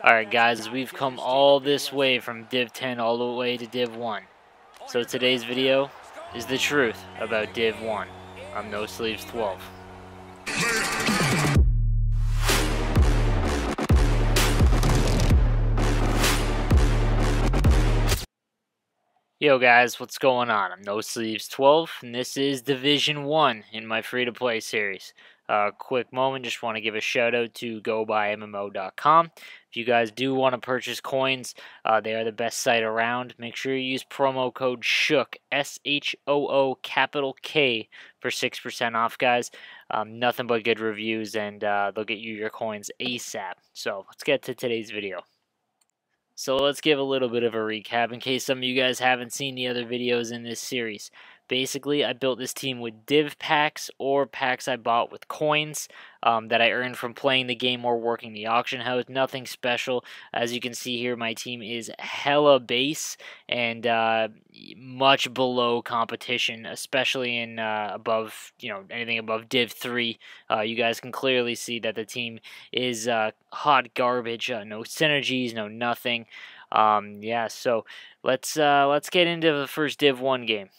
Alright guys, we've come all this way from Div 10 all the way to Div 1. So today's video is the truth about Div 1. I'm No Sleeves 12. Yo guys, what's going on? I'm No Sleeves 12 and this is Division 1 in my free-to-play series. Quick moment, just want to give a shout out to GoBuyMMO.com. If you guys do want to purchase coins, they are the best site around. Make sure you use promo code SHOOK, S-H-O-O capital K, for 6% off, guys. Nothing but good reviews, and they'll get you your coins ASAP. So let's get to today's video. So let's give a little bit of a recap in case some of you guys haven't seen the other videos in this series. Basically, I built this team with div packs or packs I bought with coins that I earned from playing the game or working the auction house. Nothing special. As you can see here, my team is hella base and much below competition, especially in above, anything above div 3. You guys can clearly see that the team is hot garbage. No synergies, no nothing. Yeah, so let's get into the first div 1 game.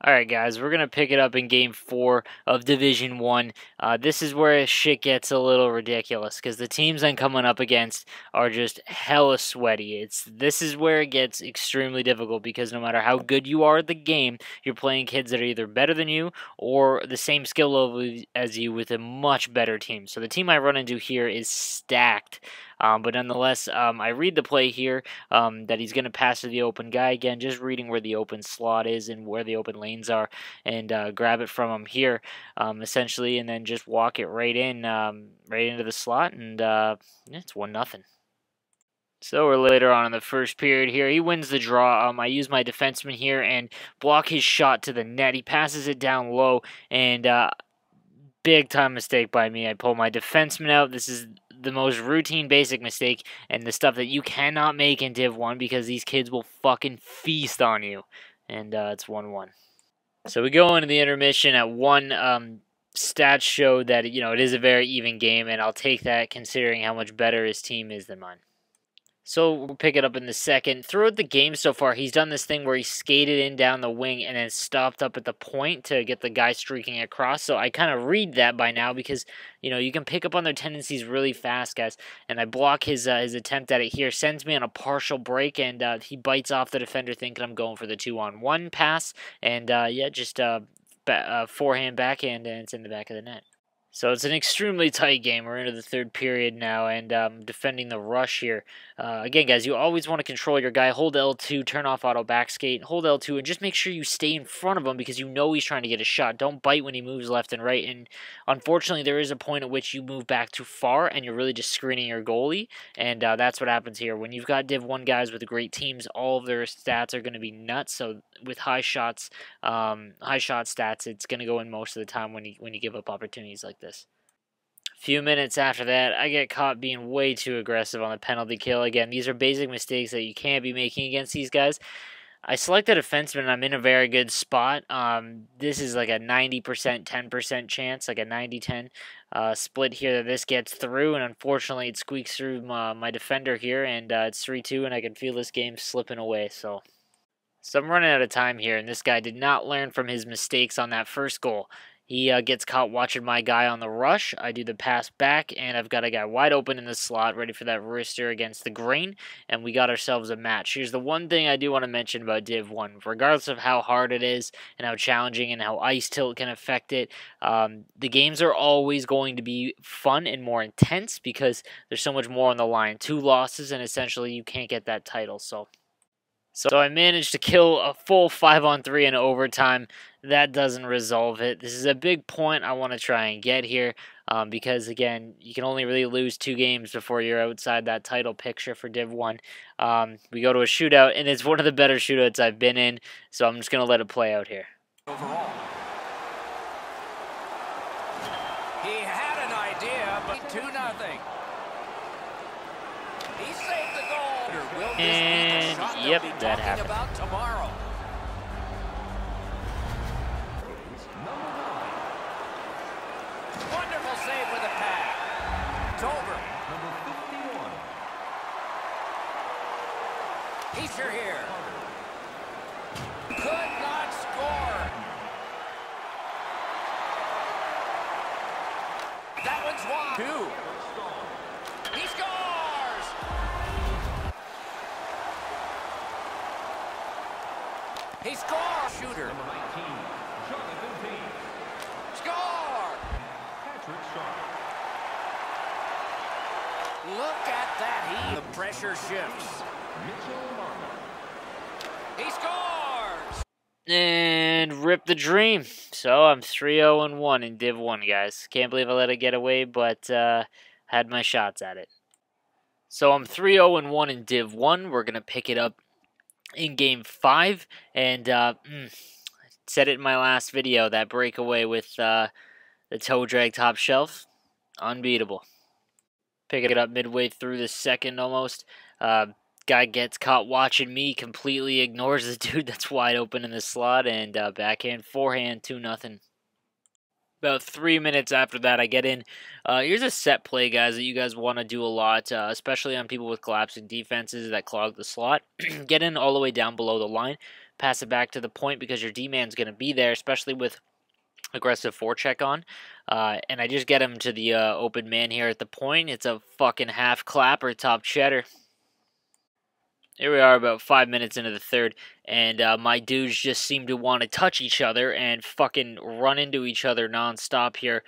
Alright guys, we're going to pick it up in Game 4 of Division 1. This is where shit gets a little ridiculous, because the teams I'm coming up against are just hella sweaty. This is where it gets extremely difficult, because no matter how good you are at the game, you're playing kids that are either better than you, or the same skill level as you with a much better team. So the team I run into here is stacked. But nonetheless, I read the play here that he's going to pass to the open guy. Again, just reading where the open slot is and where the open lanes are, and grab it from him here, essentially, and then just walk it right into the slot, and it's 1-0. So we're later on in the first period here. He wins the draw. I use my defenseman here and block his shot to the net. He passes it down low, and big time mistake by me. I pull my defenseman out. This is the most routine basic mistake and the stuff that you cannot make in Div 1 because these kids will fucking feast on you. And it's 1-1. So we go into the intermission at 1. Stats show that it is a very even game, and I'll take that considering how much better his team is than mine. So we'll pick it up in the second. Throughout the game so far, he's done this thing where he skated in down the wing and then stopped up at the point to get the guy streaking across. So I kind of read that by now because, you can pick up on their tendencies really fast, guys. And I block his attempt at it here. Sends me on a partial break, and he bites off the defender thinking I'm going for the 2-on-1 pass. And, just forehand, backhand, and it's in the back of the net. So it's an extremely tight game. We're into the third period now, and defending the rush here. Again, guys, you always want to control your guy. Hold L2, turn off auto backskate, hold L2, and just make sure you stay in front of him because you know he's trying to get a shot. Don't bite when he moves left and right. And unfortunately, there is a point at which you move back too far, and you're really just screening your goalie. And that's what happens here. When you've got Div 1 guys with great teams, all of their stats are going to be nuts. So with high shot stats, it's going to go in most of the time when you give up opportunities like this. A few minutes after that, I get caught being way too aggressive on the penalty kill. Again, these are basic mistakes that you can't be making against these guys. I select a defenseman, and I'm in a very good spot. This is like a 90%, 10% chance, like a 90-10 split here that this gets through, and unfortunately it squeaks through my defender here, and it's 3-2, and I can feel this game slipping away, So I'm running out of time here, and this guy did not learn from his mistakes on that first goal. He gets caught watching my guy on the rush. I do the pass back, and I've got a guy wide open in the slot, ready for that wrister against the grain, and we got ourselves a match. Here's the one thing I do want to mention about Div 1. Regardless of how hard it is and how challenging and how ice tilt can affect it, the games are always going to be fun and more intense because there's so much more on the line. 2 losses, and essentially you can't get that title, So I managed to kill a full 5-on-3 in overtime. That doesn't resolve it. This is a big point I want to try and get here because, again, you can only really lose 2 games before you're outside that title picture for Div 1. We go to a shootout, and it's one of the better shootouts I've been in, so I'm just going to let it play out here. Overall. He had an idea, but 2-0. He saved the goal. And yep, that happened. About tomorrow. Wonderful save with a pad. It's over. He's here. Could not score. That one's wide. 2. He scores. He scores. Shooter. Number 19, Jonathan Payne. Score. Patrick Sharp. Look at that. The pressure shifts. Mitchell Marner. He scores. And rip the dream. So I'm 3-0-1 in Div 1, guys. Can't believe I let it get away, but had my shots at it. So I'm 3-0-1 in Div 1. We're going to pick it up in Game 5. And said it in my last video, that breakaway with the toe drag top shelf, unbeatable. Pick it up midway through the second almost. Guy gets caught watching me, completely ignores the dude that's wide open in the slot, and backhand, forehand, 2-0. About 3 minutes after that, I get in. Here's a set play, guys, that you guys want to do a lot, especially on people with collapsing defenses that clog the slot. Get in all the way down below the line. Pass it back to the point because your D-man's going to be there, especially with aggressive forecheck on. And I just get him to the open man here at the point. It's a fucking half clapper, top cheddar. Here we are about 5 minutes into the third, and my dudes just seem to want to touch each other and fucking run into each other nonstop here.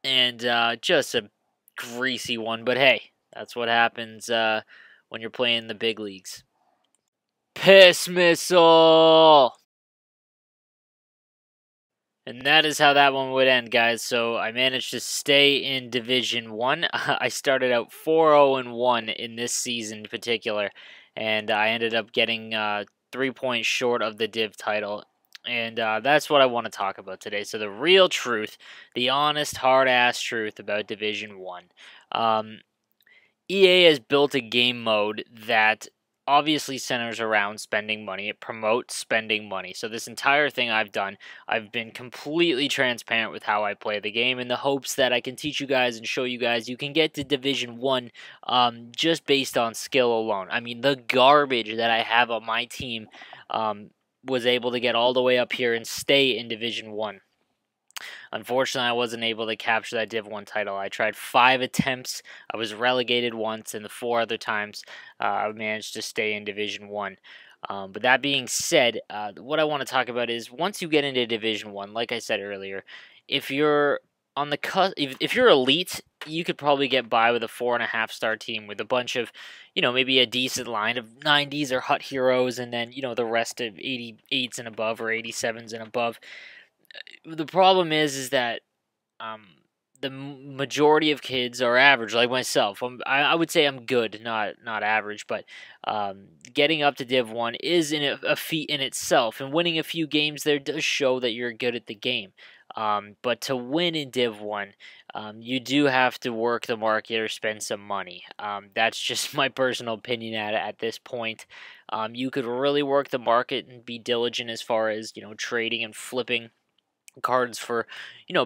And just a greasy one, but hey, that's what happens when you're playing the big leagues. Piss missile! And that is how that one would end, guys. So I managed to stay in Division 1. I started out 4-0-1 in this season in particular, and I ended up getting 3 points short of the Div title. And that's what I want to talk about today. So the real truth, the honest, hard-ass truth about Division 1. EA has built a game mode that obviously centers around spending money. It promotes spending money. So this entire thing I've done, I've been completely transparent with how I play the game in the hopes that I can teach you guys and show you guys you can get to Division 1 just based on skill alone. I mean, the garbage that I have on my team was able to get all the way up here and stay in Division 1. Unfortunately, I wasn't able to capture that Div 1 title. I tried 5 attempts. I was relegated once, and the 4 other times I managed to stay in Division 1. But that being said, what I want to talk about is once you get into Division 1, like I said earlier, if you're on the if you're elite, you could probably get by with a 4.5-star team with a bunch of, maybe a decent line of 90s or HUT heroes, and then, the rest of 88s and above or 87s and above. The problem is that the majority of kids are average, like myself. I would say I'm good, not average, but getting up to Div 1 is a feat in itself, and winning a few games there does show that you're good at the game. But to win in Div 1, you do have to work the market or spend some money. That's just my personal opinion at this point. You could really work the market and be diligent as far as, trading and flipping cards for,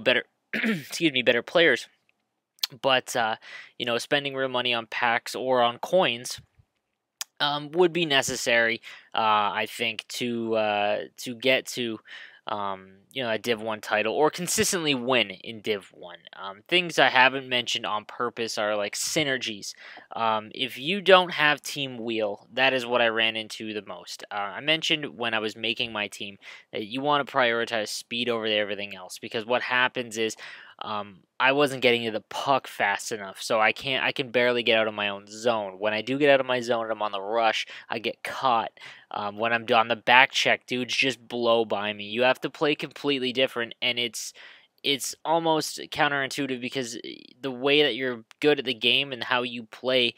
better, better players. But, spending real money on packs or on coins would be necessary, I think, to get to, a Div 1 title or consistently win in Div 1. Things I haven't mentioned on purpose are like synergies. If you don't have Team Wheel, that is what I ran into the most. I mentioned when I was making my team that you want to prioritize speed over everything else, because what happens is I wasn't getting to the puck fast enough, so I can barely get out of my own zone. When I do get out of my zone and I'm on the rush, I get caught. When I'm on the back check, dudes just blow by me. You have to play completely different, and it's almost counterintuitive because the way that you're good at the game and how you play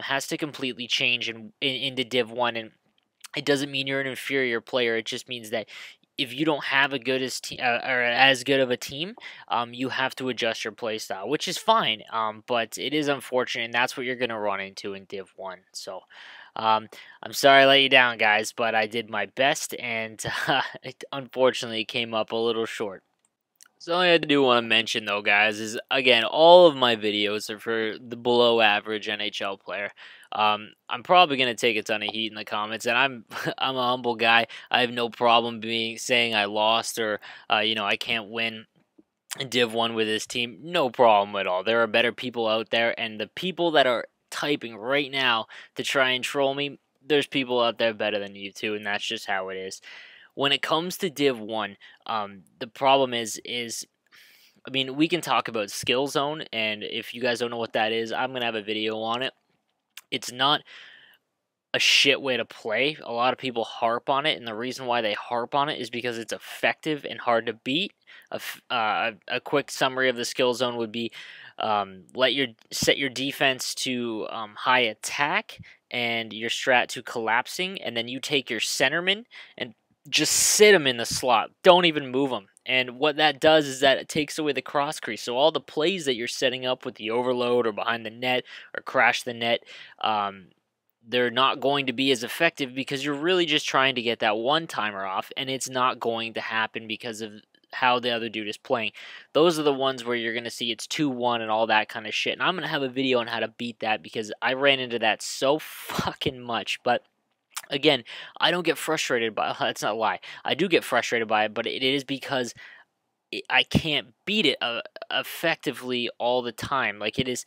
has to completely change into Div 1, and it doesn't mean you're an inferior player. It just means that if you don't have or as good of a team, you have to adjust your play style, which is fine. But it is unfortunate, and that's what you're going to run into in Div 1. So I'm sorry I let you down, guys, but I did my best, and it unfortunately came up a little short. Something I do want to mention though, guys, is again all of my videos are for the below average NHL player. I'm probably gonna take a ton of heat in the comments, and I'm I'm a humble guy. I have no problem being saying I lost or I can't win Div 1 with his team. No problem at all. There are better people out there, and the people that are typing right now to try and troll me, there's people out there better than you too, and that's just how it is. When it comes to Div 1, the problem is I mean, we can talk about skill zone, and if you guys don't know what that is, I'm gonna have a video on it. It's not a shit way to play. A lot of people harp on it, and the reason why they harp on it is because it's effective and hard to beat. A quick summary of the skill zone would be set your defense to high attack and your strat to collapsing, and then you take your centerman and just sit him in the slot. Don't even move him. And what that does is that it takes away the cross crease. So all the plays that you're setting up with the overload or behind the net or crash the net, they're not going to be as effective because you're really just trying to get that one timer off, and it's not going to happen because of how the other dude is playing. Those are the ones where you're going to see it's 2-1 and all that kind of shit. And I'm going to have a video on how to beat that because I ran into that so fucking much. But again, I don't get frustrated by it. That's not a lie. I do get frustrated by it, but it is because I can't beat it effectively all the time. Like it is,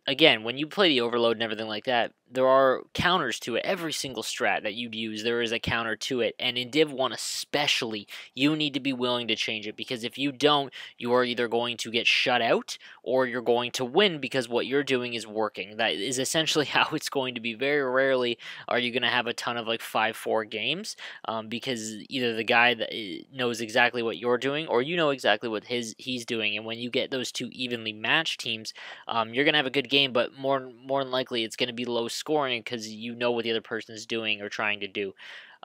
again, when you play the overload and everything like that, there are counters to it. Every single strat that you'd use, there is a counter to it. And in Div 1 especially, you need to be willing to change it because if you don't, you are either going to get shut out or you're going to win because what you're doing is working. That is essentially how it's going to be. Very rarely are you going to have a ton of like 5-4 games because either the guy that knows exactly what you're doing or you know exactly what he's doing. And when you get those two evenly matched teams, you're going to have a good game, but more than likely it's going to be low scoring because you know what the other person is doing or trying to do.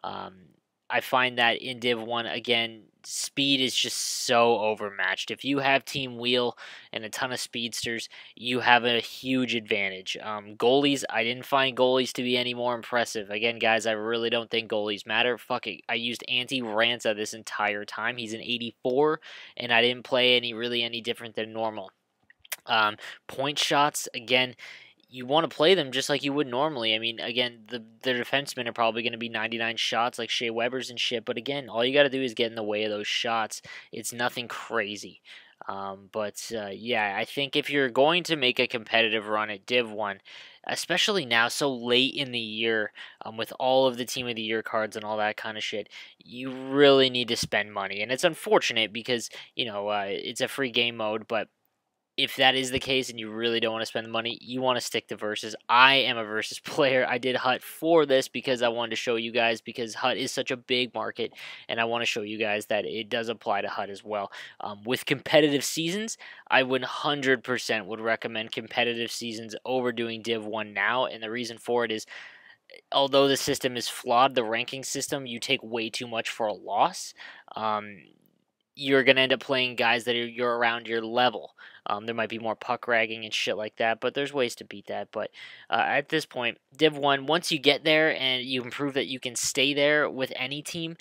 I find that in Div 1, again, speed is just so overmatched. If you have Team Wheel and a ton of speedsters, you have a huge advantage. Goalies, I didn't find goalies to be any more impressive. Again, guys, I really don't think goalies matter. Fuck it. I used Anti-Ranza this entire time. He's an 84, and I didn't play any different than normal. Point shots, again, you want to play them just like you would normally. I mean, again, the defensemen are probably going to be 99 shots like Shea Weber's and shit, but again, all you got to do is get in the way of those shots. It's nothing crazy. Yeah, I think if you're going to make a competitive run at Div 1, especially now so late in the year with all of the Team of the Year cards and all that kind of shit, you really need to spend money. And it's unfortunate because, it's a free game mode, but if that is the case and you really don't want to spend the money, you want to stick to versus. I am a versus player. I did HUT for this because I wanted to show you guys because HUT is such a big market, and I want to show you guys that it does apply to HUT as well. With competitive seasons, I 100% would recommend competitive seasons over doing Div 1 now, and the reason for it is although the system is flawed, the ranking system, you take way too much for a loss. You're going to end up playing guys that you're around your level. There might be more puck ragging and shit like that, but there's ways to beat that. But at this point, Div 1, once you get there and you prove that you can stay there with any team,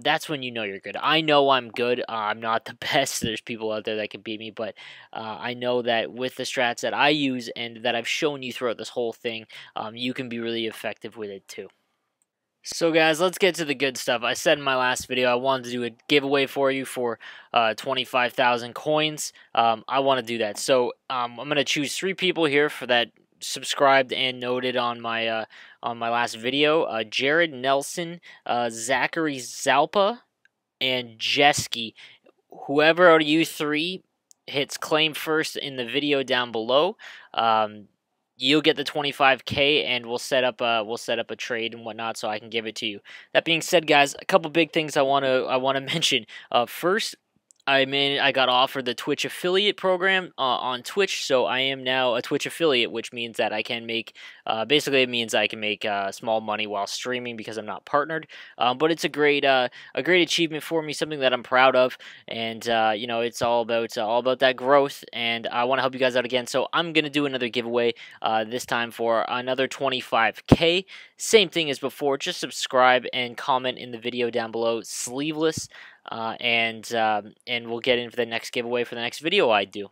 that's when you know you're good. I know I'm good. I'm not the best. There's people out there that can beat me, but I know that with the strats that I use and that I've shown you throughout this whole thing, you can be really effective with it too. So guys, let's get to the good stuff. I said in my last video I wanted to do a giveaway for you for 25,000 coins. I want to do that. So I'm going to choose 3 people here for that subscribed and noted on my last video. Jared Nelson, Zachary Zalpa, and Jeski. Whoever out of you 3 hits claim first in the video down below, you'll get the 25K, and we'll set up a trade and whatnot, so I can give it to you. That being said, guys, a couple big things I want to mention. First, I got offered the Twitch affiliate program on Twitch, so I am now a Twitch affiliate, which means that I can make, basically it means I can make small money while streaming because I'm not partnered. But it's a great achievement for me, something that I'm proud of, and it's all about that growth, and I want to help you guys out again. So I'm gonna do another giveaway this time for another 25K. Same thing as before. Just subscribe and comment in the video down below. Sleeveless. and we'll get into the next giveaway for the next video I do.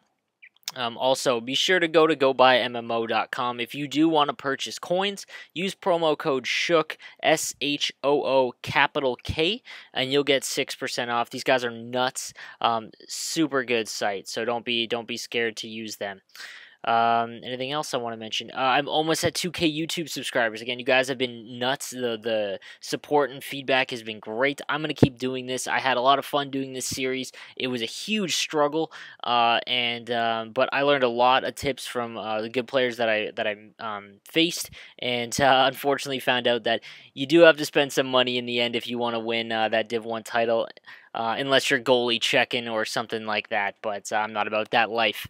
Also, be sure to go to GoBuyMMO.com. If you do want to purchase coins, use promo code SHOOK, SHOO, capital K, and you'll get 6% off. These guys are nuts. Super good site, so don't be scared to use them. Anything else I want to mention? I'm almost at 2K YouTube subscribers. Again, you guys have been nuts. The support and feedback has been great. I'm going to keep doing this. I had a lot of fun doing this series. It was a huge struggle, but I learned a lot of tips from the good players that I faced, and unfortunately found out that you do have to spend some money in the end if you want to win that Div 1 title. Unless you're goalie checking or something like that, but I'm not about that life.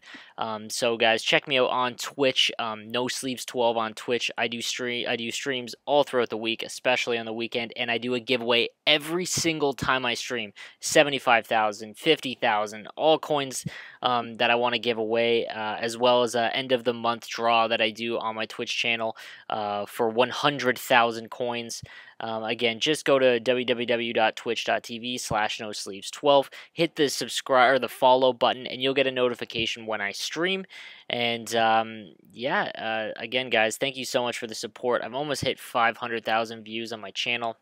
So guys, check me out on Twitch, NoSleeves12 on Twitch. I do streams all throughout the week, especially on the weekend, and I do a giveaway every single time I stream. 75,000, 50,000, all coins that I want to give away, as well as an end of the month draw that I do on my Twitch channel for 100,000 coins. Again, just go to www.twitch.tv/nosleeves12, hit the subscribe or the follow button, and you'll get a notification when I stream. And again, guys, thank you so much for the support. I've almost hit 500,000 views on my channel,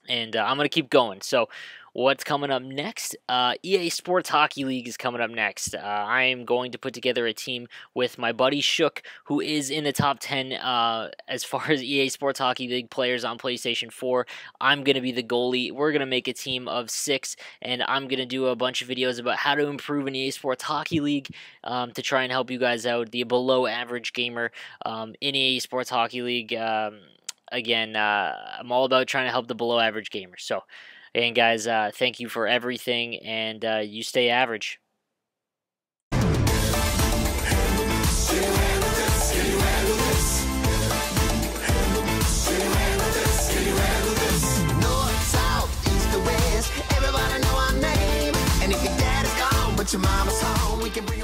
and I'm going to keep going. So what's coming up next? EA Sports Hockey League is coming up next. I am going to put together a team with my buddy Shook, who is in the top 10 as far as EA Sports Hockey League players on PlayStation 4. I'm going to be the goalie. We're going to make a team of 6, and I'm going to do a bunch of videos about how to improve in EA Sports Hockey League to try and help you guys out, the below average gamer in EA Sports Hockey League. Again, I'm all about trying to help the below average gamers. So, and guys, thank you for everything, and you stay average. Everybody know our name. And if your dad is gone, but your mama's home, we can bring